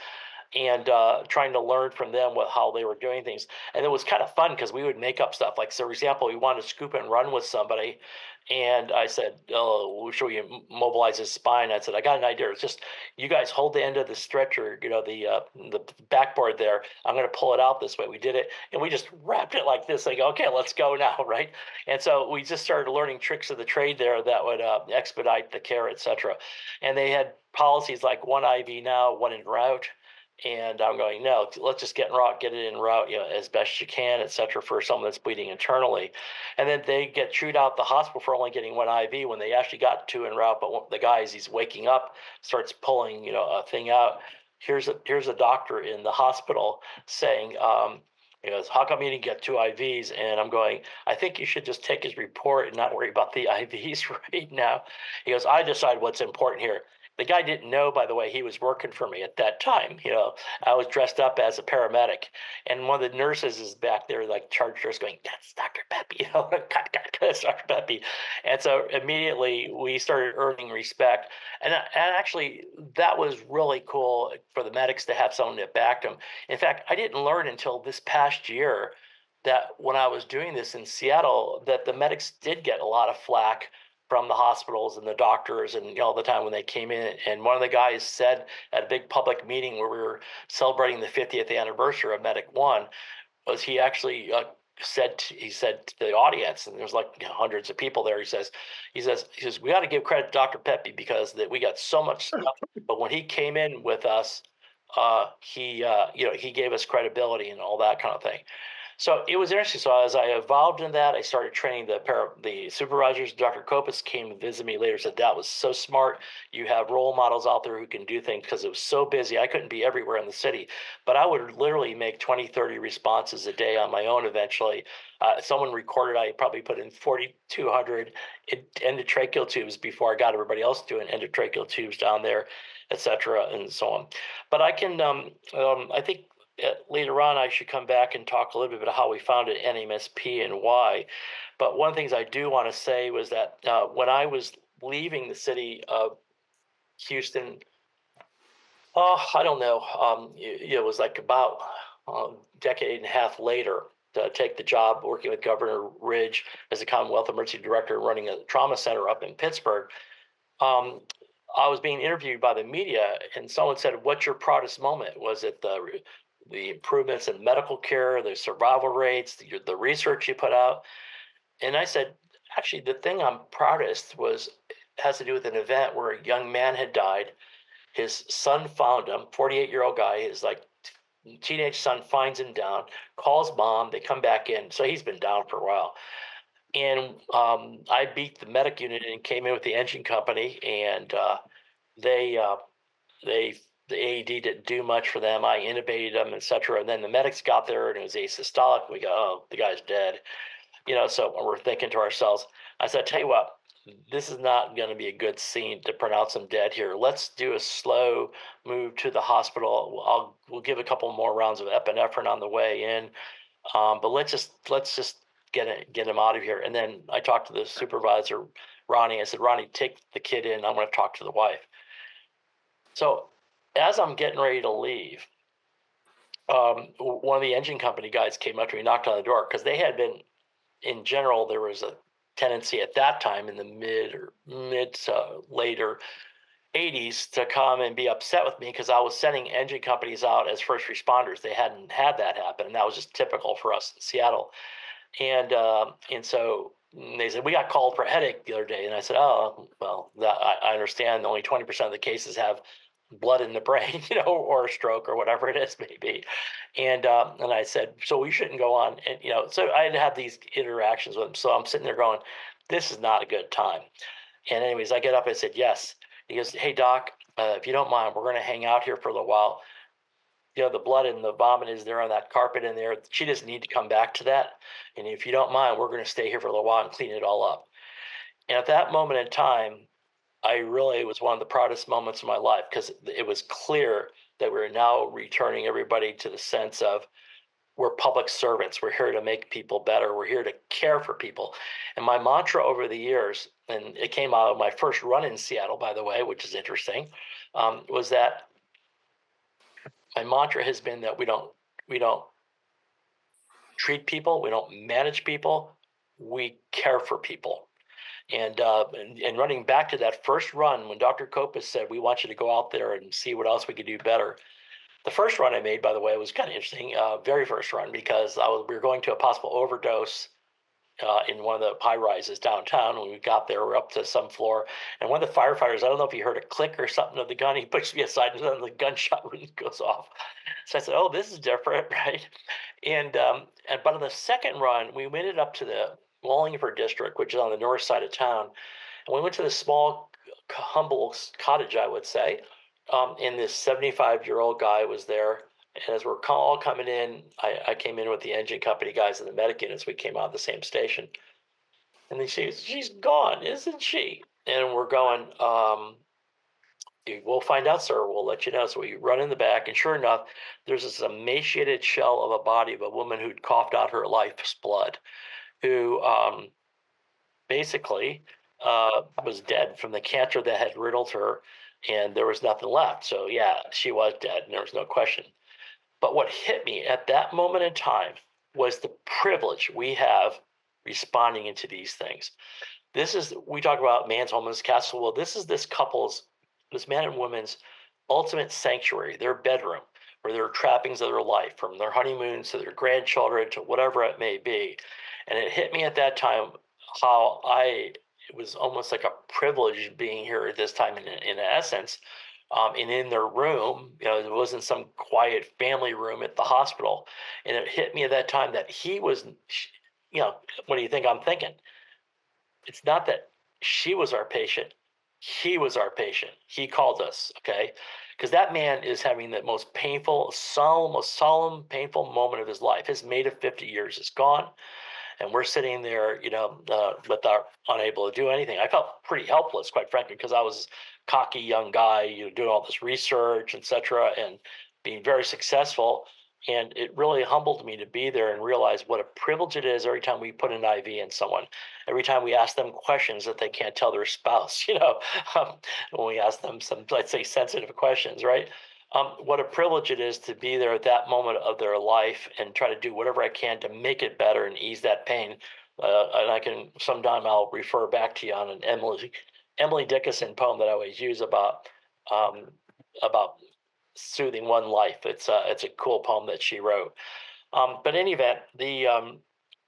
and trying to learn from them how they were doing things. And it was kind of fun because we would make up stuff. Like, so for example, we wanted to scoop and run with somebody. And I said, oh, should we mobilize his spine? I said, I got an idea. It's just, you guys hold the end of the stretcher, the backboard there. I'm going to pull it out this way. We did it, and we just wrapped it like this. I go, okay, let's go now, right? And so we just started learning tricks of the trade there that would expedite the care, et cetera. And they had policies like 1 IV now, 1 en route. And I'm going, no, let's just get it en route, as best you can, et cetera, for someone that's bleeding internally. And then they get chewed out the hospital for only getting 1 IV when they actually got 2 en route. But the guy, as he's waking up, starts pulling, a thing out. Here's a doctor in the hospital saying, he goes, how come you didn't get 2 IVs? And I'm going, I think you should just take his report and not worry about the IVs right now. He goes, I decide what's important here. The guy didn't know, by the way, he was working for me at that time. I was dressed up as a paramedic, and one of the nurses is back there, like charge nurse, going, "That's Dr. Pepe," that's Dr. Pepe. And so immediately we started earning respect, and actually that was really cool for the medics to have someone that backed them. In fact, I didn't learn until this past year that when I was doing this in Seattle, that the medics did get a lot of flack from the hospitals and the doctors, and all the time when they came in. And one of the guys said at a big public meeting where we were celebrating the 50th anniversary of Medic One, was he actually said to the audience, and there's like hundreds of people there. He says, we got to give credit to Dr. Pepe because we got so much stuff, but when he came in with us, he gave us credibility and all that kind of thing. So it was interesting. So as I evolved in that, I started training the supervisors. Dr. Kopis came and visited me later, said, that was so smart. You have role models out there who can do things, because it was so busy. I couldn't be everywhere in the city, but I would literally make 20, 30 responses a day on my own eventually. Someone recorded, I probably put in 4,200 endotracheal tubes before I got everybody else doing endotracheal tubes down there, et cetera, and so on. But I can, I think later on, I should come back and talk a little bit about how we founded NMSP and why. But one of the things I do want to say was that when I was leaving the city of Houston, I don't know, it was like about a decade and a half later to take the job working with Governor Ridge as a Commonwealth Emergency Director running a trauma center up in Pittsburgh. I was being interviewed by the media, and someone said, "What's your proudest moment? Was it the improvements in medical care, the survival rates, the research you put out?" And I said, "Actually, the thing I'm proudest has to do with an event where a young man had died. His son found him, 48-year-old guy, his like teenage son finds him down, calls mom, they come back in. So he's been down for a while. And I beat the medic unit and came in with the engine company, and they the AED didn't do much for them. I intubated them, etc. And then the medics got there, and it was asystolic. We go, "Oh, the guy's dead." So we're thinking to ourselves, I said, "Tell you what, this is not going to be a good scene to pronounce him dead here. Let's do a slow move to the hospital. We'll give a couple more rounds of epinephrine on the way in, but let's just get him out of here." And then I talked to the supervisor, Ronnie. I said, "Ronnie, take the kid in. I'm going to talk to the wife." So as I'm getting ready to leave, one of the engine company guys came up to me, knocked on the door, because they had been, in general, there was a tendency at that time in the mid to later 80s to come and be upset with me because I was sending engine companies out as first responders. They hadn't had that happen, and that was just typical for us in Seattle. And so they said, "We got called for a headache the other day," and I said, "Oh, well, I understand. Only 20% of the cases have blood in the brain, or a stroke or whatever it is, maybe." And I said, "So we shouldn't go on." And so I had these interactions with him. So I'm sitting there going, "This is not a good time." And anyways, I get up and I said, "Yes." He goes, "Hey doc, if you don't mind, we're going to hang out here for a little while. The blood and the vomit is there on that carpet in there. She doesn't need to come back to that. And if you don't mind, we're going to stay here for a little while and clean it all up." And at that moment in time, it was one of the proudest moments of my life, because it was clear that we're now returning everybody to the sense of, we're public servants. We're here to make people better. We're here to care for people. And my mantra over the years, and it came out of my first run in Seattle, by the way, which is interesting, was that my mantra has been that we don't treat people, we don't manage people, we care for people. And running back to that first run, when Dr. Kopis said, "We want you to go out there and see what else we could do better." The first run I made, by the way, was kind of interesting. Very first run, because we were going to a possible overdose in one of the high rises downtown. When we got there, we're up to some floor, and one of the firefighters, I don't know if he heard a click or something of the gun, he pushed me aside, and then the gunshot goes off. So I said, "Oh, this is different," right? But on the second run, we made it up to the Wallingford district, which is on the north side of town, and we went to this small, humble cottage, I would say, and this 75-year-old guy was there. And as we're all coming in, I came in with the engine company guys and the medic units. We came out of the same station. And they say, "She's gone, isn't she?" And we're going, "We'll find out, sir. We'll let you know." So we run in the back, and sure enough, there's this emaciated shell of a body of a woman who'd coughed out her life's blood, who basically was dead from the cancer that had riddled her, and there was nothing left. So yeah, she was dead, and there was no question. But what hit me at that moment in time was the privilege we have responding into these things. We talk about man's home as castle. Well, this is this man and woman's ultimate sanctuary, their bedroom, where there are trappings of their life, from their honeymoons to their grandchildren to whatever it may be. And it hit me at that time how it was almost like a privilege being here at this time, in essence. And in their room, it wasn't some quiet family room at the hospital. And it hit me at that time that he was, what do you think I'm thinking? It's not that she was our patient. He was our patient. He called us, okay? Because that man is having the most painful, most solemn, painful moment of his life. His mate of 50 years is gone. And we're sitting there, unable to do anything. I felt pretty helpless, quite frankly, because I was a cocky young guy, doing all this research, etc., and being very successful. And it really humbled me to be there and realize what a privilege it is every time we put an IV in someone, every time we ask them questions that they can't tell their spouse, when we ask them some, let's say, sensitive questions, right? What a privilege it is to be there at that moment of their life and try to do whatever I can to make it better and ease that pain. And I can, sometime I'll refer back to you on an Emily Dickinson poem that I always use about soothing one life. It's a cool poem that she wrote. But in any event, the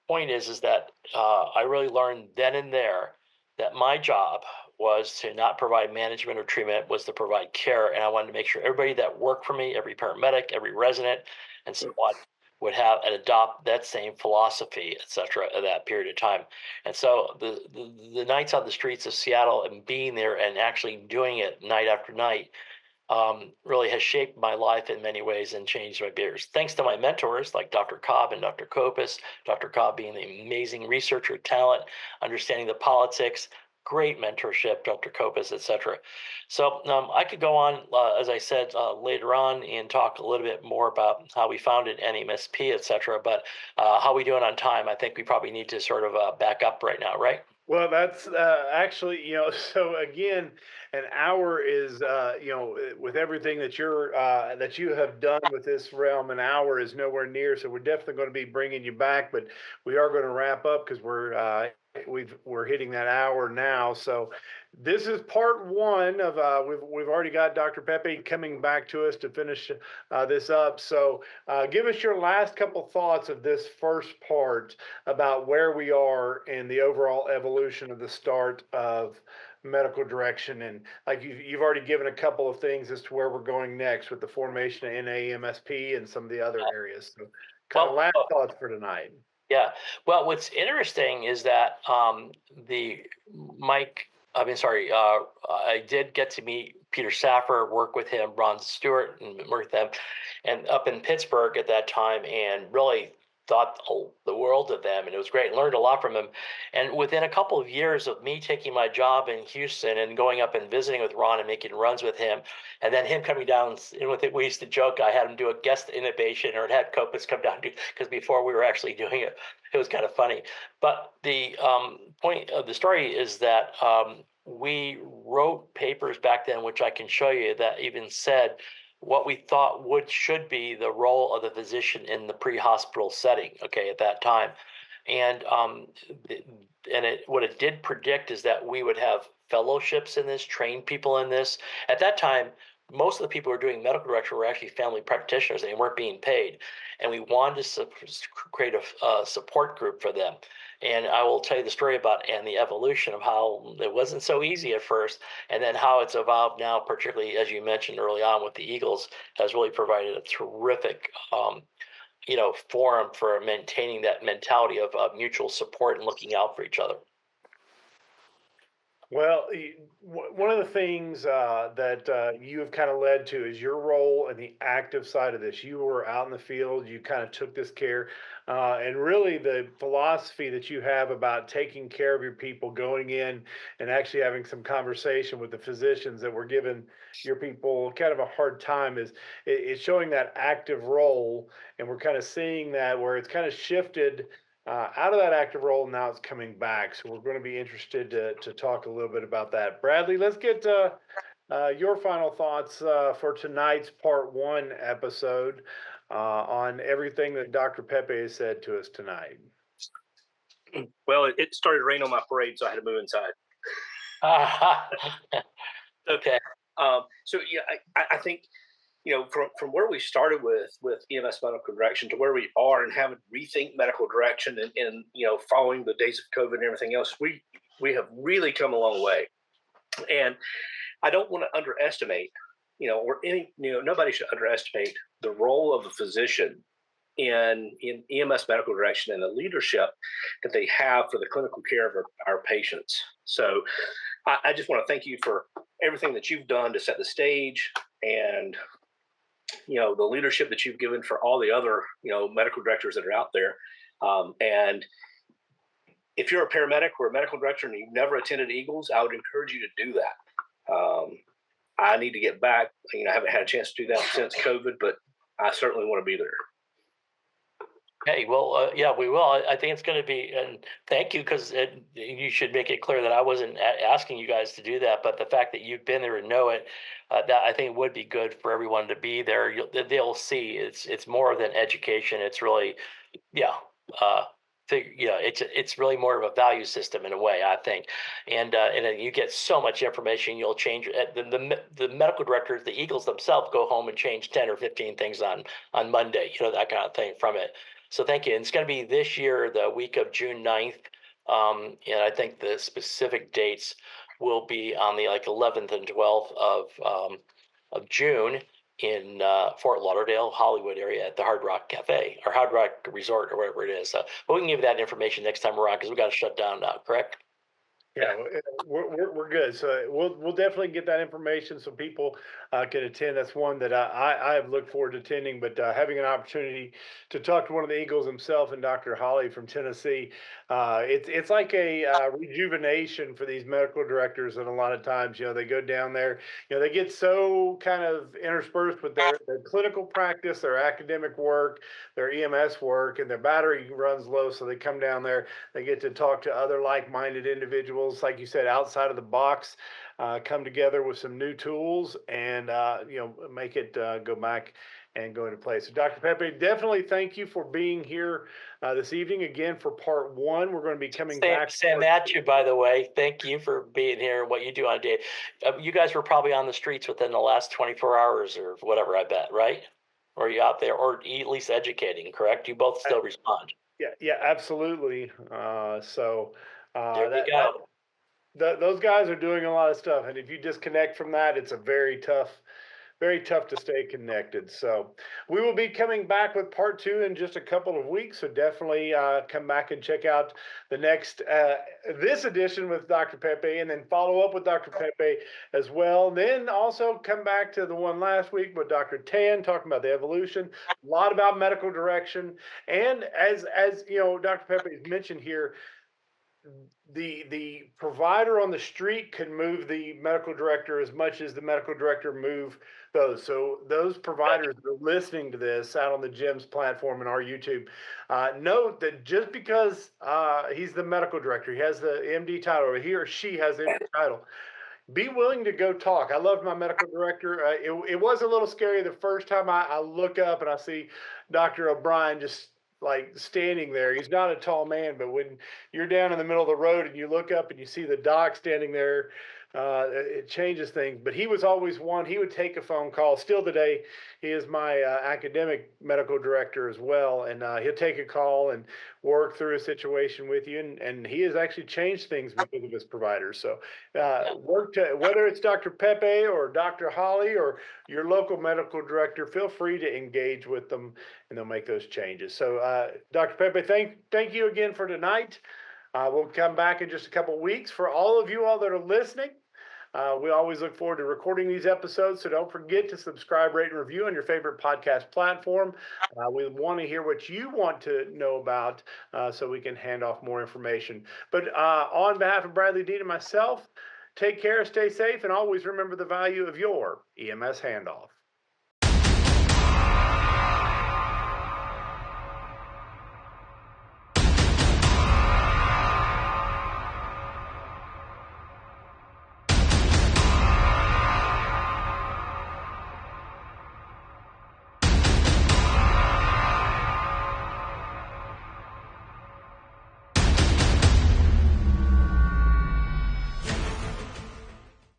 point is that I really learned then and there that my job was to not provide management or treatment, was to provide care, and I wanted to make sure everybody that worked for me, every paramedic, every resident, and so on, would have and adopt that same philosophy, et cetera, at that period of time. And so the nights on the streets of Seattle and being there and actually doing it night after night really has shaped my life in many ways and changed my behaviors. Thanks to my mentors like Dr. Cobb and Dr. Kopis, Dr. Cobb being the amazing researcher, talent, understanding the politics, great mentorship, Dr. Kopis, et cetera. So I could go on, as I said, later on and talk a little bit more about how we founded NEMSP, et cetera. But how we doing on time? I think we probably need to sort of back up right now, right? Well, that's actually, so again, an hour is, with everything that that you have done with this realm, an hour is nowhere near. So we're definitely going to be bringing you back, but we are going to wrap up because we're hitting that hour now. So this is part one of we've already got Dr. Pepe coming back to us to finish this up. So give us your last couple thoughts of this first part about where we are in the overall evolution of the start of medical direction. And like you've already given a couple of things as to where we're going next with the formation of NAMSP and some of the other areas. So kind of last thoughts for tonight. Yeah. Well, what's interesting is that I did get to meet Peter Saffer, work with him, Ron Stewart, and work with them, and up in Pittsburgh at that time, and really thought the world of them, and it was great. Learned a lot from him. And within a couple of years of me taking my job in Houston and going up and visiting with Ron and making runs with him, and then him coming down, and with it, we used to joke, I had him do a guest intubation, or had Kopis come down, because before we were actually doing it, it was kind of funny. But the point of the story is that we wrote papers back then, which I can show you, that even said what we thought should be the role of the physician in the pre-hospital setting, okay, at that time. And what it did predict is that we would have fellowships in this, train people in this. At that time, most of the people who were doing medical director were actually family practitioners. They weren't being paid. And we wanted to create a support group for them. And I will tell you the story about and the evolution of how it wasn't so easy at first, and then how it's evolved now, particularly as you mentioned early on with the Eagles, has really provided a terrific forum for maintaining that mentality of mutual support and looking out for each other. Well, one of the things that you have kind of led to is your role in the active side of this. You were out in the field, you kind of took this care, and really the philosophy that you have about taking care of your people, going in and actually having some conversation with the physicians that were giving your people kind of a hard time it's showing that active role. And we're kind of seeing that where it's kind of shifted out of that active role, now it's coming back. So we're going to be interested to talk a little bit about that. Bradley, let's get your final thoughts for tonight's part one episode on everything that Dr. Pepe has said to us tonight. Well, it started to rain on my parade, so I had to move inside. Okay. So yeah, I think, from where we started with EMS medical direction to where we are and having to rethink medical direction and following the days of COVID and everything else, we have really come a long way. And I don't want to underestimate, nobody should underestimate the role of a physician in EMS medical direction and the leadership that they have for the clinical care of our patients. So I just want to thank you for everything that you've done to set the stage, and the leadership that you've given for all the other medical directors that are out there. And if you're a paramedic or a medical director and you've never attended Eagles, I would encourage you to do that. I need to get back. I haven't had a chance to do that since COVID, but I certainly want to be there. Okay, well, yeah, we will. I think it's going to be, and thank you, because you should make it clear that I wasn't asking you guys to do that, but the fact that you've been there and know it, that I think would be good for everyone to be there. They'll see it's more than education. It's really, yeah, it's really more of a value system in a way, I think, and then you get so much information. You'll change the medical directors, the Eagles themselves, go home and change 10 or 15 things on Monday, that kind of thing from it. So thank you. And it's going to be this year, the week of June 9th. And I think the specific dates will be on the 11th and 12th of June in Fort Lauderdale, Hollywood area at the Hard Rock Cafe or Hard Rock Resort or whatever it is. But we can give you that information next time around because we got to shut down now, correct? Yeah, we're good. So we'll definitely get that information so people can attend. That's one that I have looked forward to attending. But having an opportunity to talk to one of the Eagles himself and Dr. Holly from Tennessee, it's like a rejuvenation for these medical directors. And a lot of times, they go down there, they get so kind of interspersed with their clinical practice, their academic work, their EMS work, and their battery runs low. So they come down there, they get to talk to other like-minded individuals, like you said, outside of the box, come together with some new tools and, make it go back and go into place. So Dr. Pepe, definitely thank you for being here this evening again for part one. We're going to be coming back. Sam Matthew, by the way, thank you for being here and what you do on a day. You guys were probably on the streets within the last 24 hours or whatever, I bet, right? Or you out there, or at least educating, correct? You both still respond. Yeah, absolutely. There we go. Those guys are doing a lot of stuff, and if you disconnect from that, it's a very tough to stay connected. So we will be coming back with part two in just a couple of weeks. So definitely come back and check out the next this edition with Dr. Pepe, and then follow up with Dr. Pepe as well. Then also come back to the one last week with Dr. Tan talking about the evolution, a lot about medical direction, and as Dr. Pepe has mentioned here, the provider on the street can move the medical director as much as the medical director move those. So those providers that are listening to this out on the GEMS platform and our YouTube, note that just because he's the medical director, he has the MD title, or he or she has the MD title, be willing to go talk. I love my medical director. It was a little scary the first time I look up and I see Dr. O'Brien just like standing there. He's not a tall man, but when you're down in the middle of the road and you look up and you see the doc standing there, it changes things. But he was always one. He would take a phone call. Still today, he is my academic medical director as well, and he'll take a call and work through a situation with you. And he has actually changed things because of his providers. So whether it's Dr. Pepe or Dr. Holly or your local medical director, feel free to engage with them, and they'll make those changes. So, Dr. Pepe, thank you again for tonight. We'll come back in just a couple of weeks. For all of you all that are listening, we always look forward to recording these episodes, so don't forget to subscribe, rate, and review on your favorite podcast platform. We want to hear what you want to know about so we can hand off more information. But on behalf of Bradley Dean and myself, take care, stay safe, and always remember the value of your EMS handoff.